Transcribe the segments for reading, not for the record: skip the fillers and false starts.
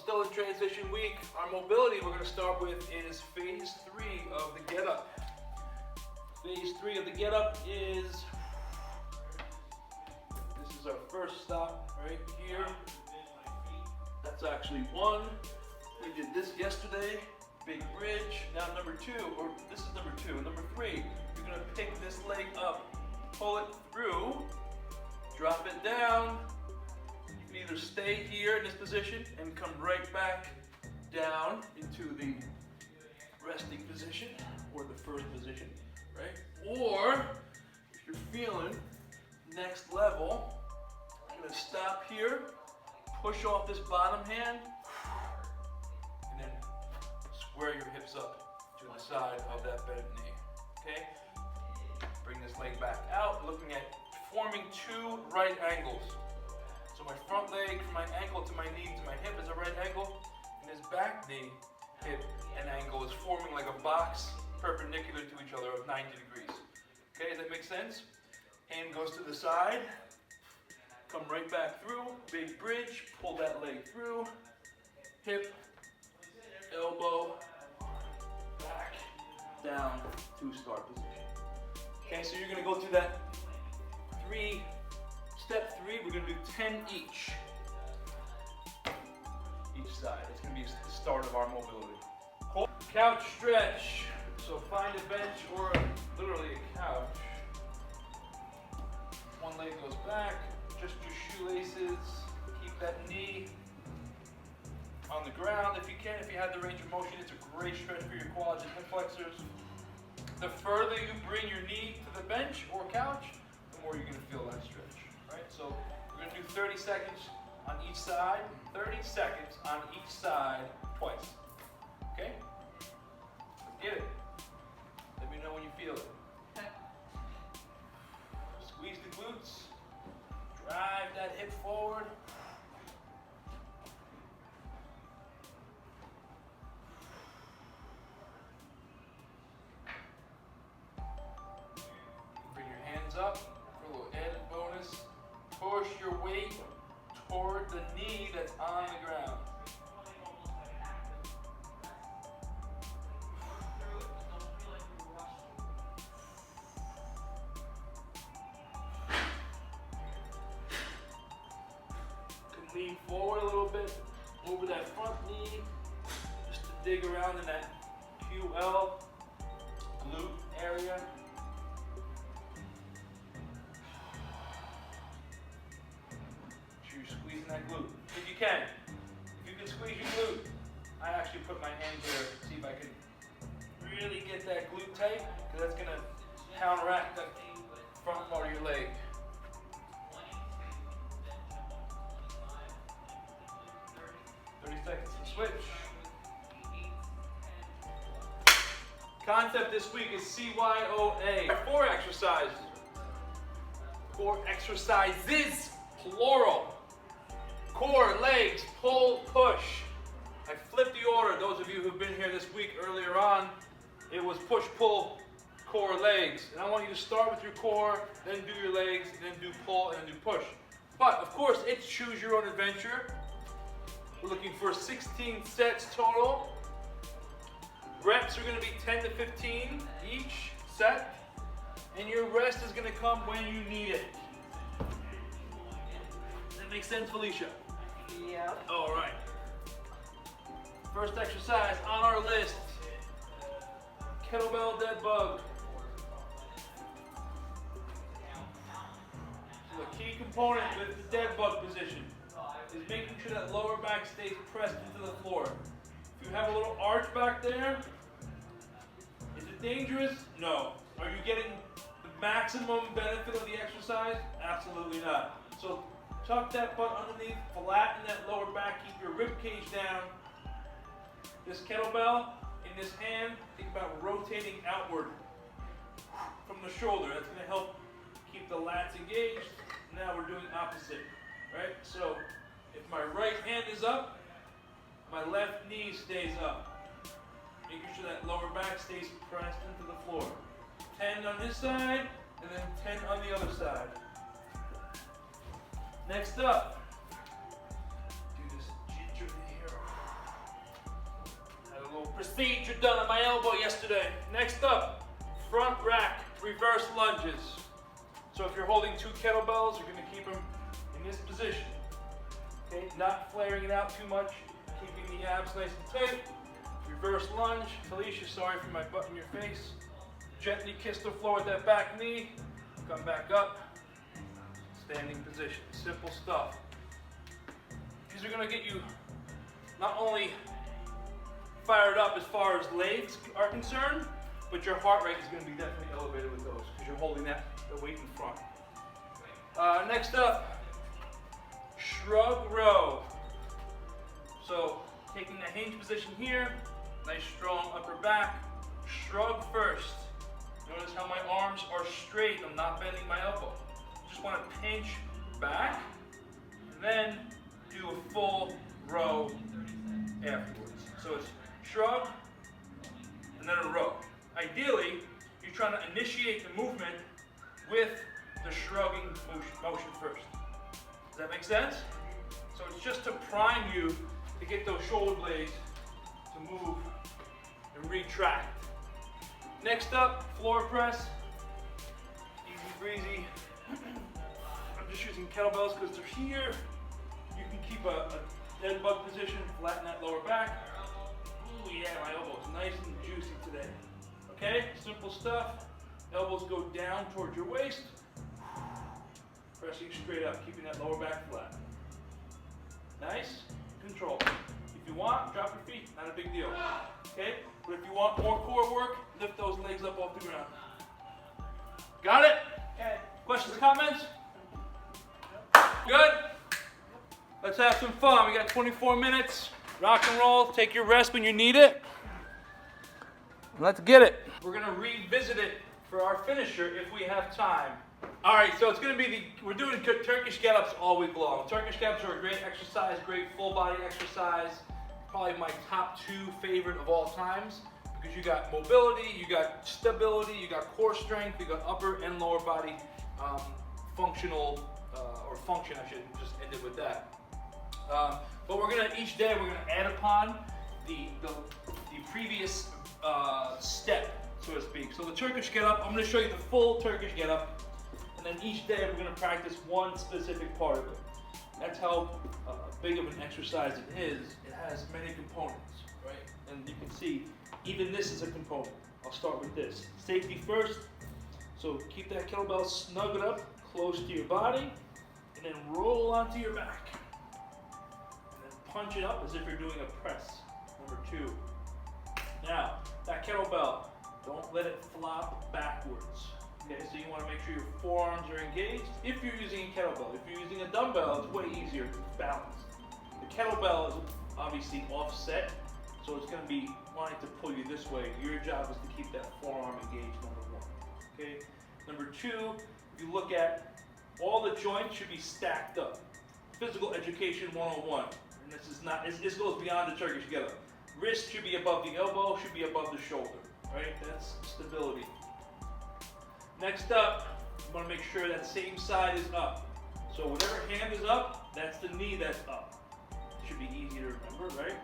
still in transition week. Our mobility we're going to start with is phase 3 of the get up. Phase 3 of the get up is, this is our first stop right here. That's actually 1. We did this yesterday, big bridge. Now number 2, or this is number 2. Number 3, you're going to pick this leg up, pull it through, drop it down. You can either stay here in this position and come right back down into the resting position or the first position, right? Or if you're feeling next level, you're going to stop here, push off this bottom hand, and then square your hips up to the side of that bent knee, okay? Bring this leg back out, looking at forming 2 right angles. So my front leg from my ankle to my knee to my hip is a right angle, and this back knee, hip, and ankle is forming like a box perpendicular to each other of 90 degrees. Okay, does that make sense? Hand goes to the side, come right back through, big bridge, pull that leg through, hip, elbow, back, down to start position. Okay, so you're going to go through that step 3, we're going to do 10 each side. It's going to be the start of our mobility. Cool. Couch stretch. So find a bench or literally a couch. One leg goes back, just your shoelaces. Keep that knee on the ground if you can. If you have the range of motion, it's a great stretch for your quads and hip flexors. The further you bring your knee to the bench or couch, the more you're going to feel that stretch. Right? So we're going to do 30 seconds on each side, 30 seconds on each side twice. Okay? Get it. Let me know when you feel it. Squeeze the glutes. Drive that hip forward. Bring your hands up for a little added bonus. Push your weight toward the knee that's on the ground. You can lean forward a little bit over that front knee just to dig around in that QL glute area. Squeezing that glute. If you can. If you can squeeze your glute, I actually put my hand here to see if I can really get that glute tight, because that's going to counteract the front part of your leg. Seconds to switch. Concept this week is CYOA. 4 exercises. 4 exercises, plural. Core, legs, pull, push. I flipped the order. Those of you who've been here this week earlier on, it was push, pull, core, legs. And I want you to start with your core, then do your legs, then do pull, and then do push. But of course, it's choose your own adventure. We're looking for 16 sets total. Reps are going to be 10 to 15 each set. And your rest is going to come when you need it. Does that make sense, Felicia? Yeah. All right. First exercise on our list, kettlebell dead bug. So a key component with the dead bug position is making sure that lower back stays pressed into the floor. If you have a little arch back there, is it dangerous? No. Are you getting the maximum benefit of the exercise? Absolutely not. So tuck that butt underneath, flatten that lower back, keep your rib cage down. This kettlebell in this hand, think about rotating outward from the shoulder. That's going to help keep the lats engaged. Now we're doing opposite, right? So if my right hand is up, my left knee stays up. Making sure that lower back stays pressed into the floor. 10 on this side, and then 10 on the other side. Next up, do this gingerly here. Little procedure done on my elbow yesterday. Next up, front rack, reverse lunges. So if you're holding 2 kettlebells, you're gonna keep them in this position. Okay, not flaring it out too much, keeping the abs nice and tight. Reverse lunge. Felicia, sorry for my butt in your face. Gently kiss the floor with that back knee. Come back up. Standing position. Simple stuff. These are gonna get you not only fired up as far as legs are concerned, but your heart rate is gonna be definitely elevated with those because you're holding the weight in front. Next up, shrug row. So taking the hinge position here, nice strong upper back, shrug first. Notice how my arms are straight, I'm not bending my elbow. Just want to pinch back, and then do a full row afterwards. So it's shrug, and then a row. Ideally, you're trying to initiate the movement with the shrugging motion first. Does that make sense? So it's just to prime you to get those shoulder blades to move and retract. Next up, floor press. Easy breezy. I'm just using kettlebells because they're here. You can keep a deadbug position, flatten that lower back. Ooh yeah, my elbow's nice and juicy today. Okay, simple stuff. Elbows go down towards your waist. Pressing straight up, keeping that lower back flat. Nice, control. If you want, drop your feet, not a big deal. Okay, but if you want more core work, lift those legs up off the ground. Got it? Okay. Questions, comments? Good? Let's have some fun. We got 24 minutes. Rock and roll. Take your rest when you need it. Let's get it. We're going to revisit it for our finisher if we have time. All right, so it's going to be we're doing Turkish get-ups all week long. Turkish get-ups are a great exercise, great full body exercise. Probably my top 2 favorite of all times because you got mobility, you got stability, you got core strength, you got upper and lower body functional or function. I should just end it with that. But we're gonna each day we're gonna add upon the previous step, so to speak. So the Turkish get-up, I'm gonna show you the full Turkish get-up, and then each day we're gonna practice one specific part of it. That's how big of an exercise it is. It has many components, right? And you can see, even this is a component. I'll start with this. Safety first. So keep that kettlebell snuggled up, close to your body, and then roll onto your back. And then punch it up as if you're doing a press. Number 2. Now, that kettlebell, don't let it flop backwards. Okay, so you want to make sure your forearms are engaged. If you're using a kettlebell, if you're using a dumbbell, it's way easier because it's balanced. The kettlebell is obviously offset, so it's going to be wanting to pull you this way. Your job is to keep that forearm engaged, number 1. Okay. Number 2, if you look at all the joints should be stacked up. Physical education 101. And this is not. This goes beyond the Turkish get-up. Wrist should be above the elbow, should be above the shoulder. Right? That's stability. Next up, you want to make sure that same side is up. So whatever hand is up, that's the knee that's up. Should be easy to remember, right?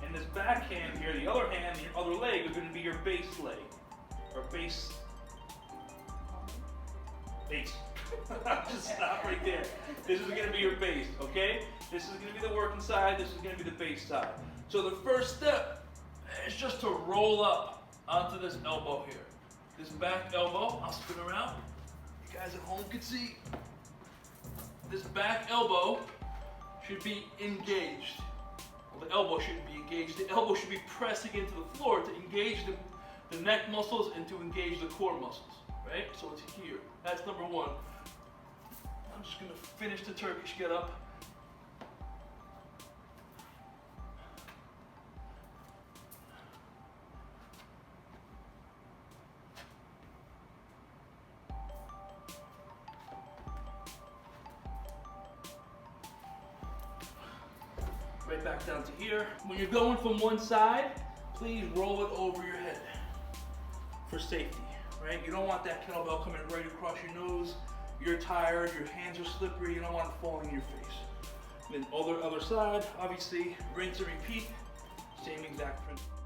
And this back hand here, the other hand, your other leg is going to be your base leg. Or base. Just stop right there. This is going to be your base, okay? This is going to be the working side, this is going to be the base side. So the first step is just to roll up onto this elbow here. This back elbow, I'll spin around. You guys at home can see. This back elbow should be engaged. Well, the elbow shouldn't be engaged. The elbow should be pressing into the floor to engage the neck muscles and to engage the core muscles, right? So it's here. That's number 1. I'm just gonna finish the Turkish get-up. Right back down to here. When you're going from one side, please roll it over your head for safety, right? You don't want that kettlebell coming right across your nose. You're tired, your hands are slippery, you don't want it falling in your face. And then other side, obviously, rinse and repeat, same exact principle.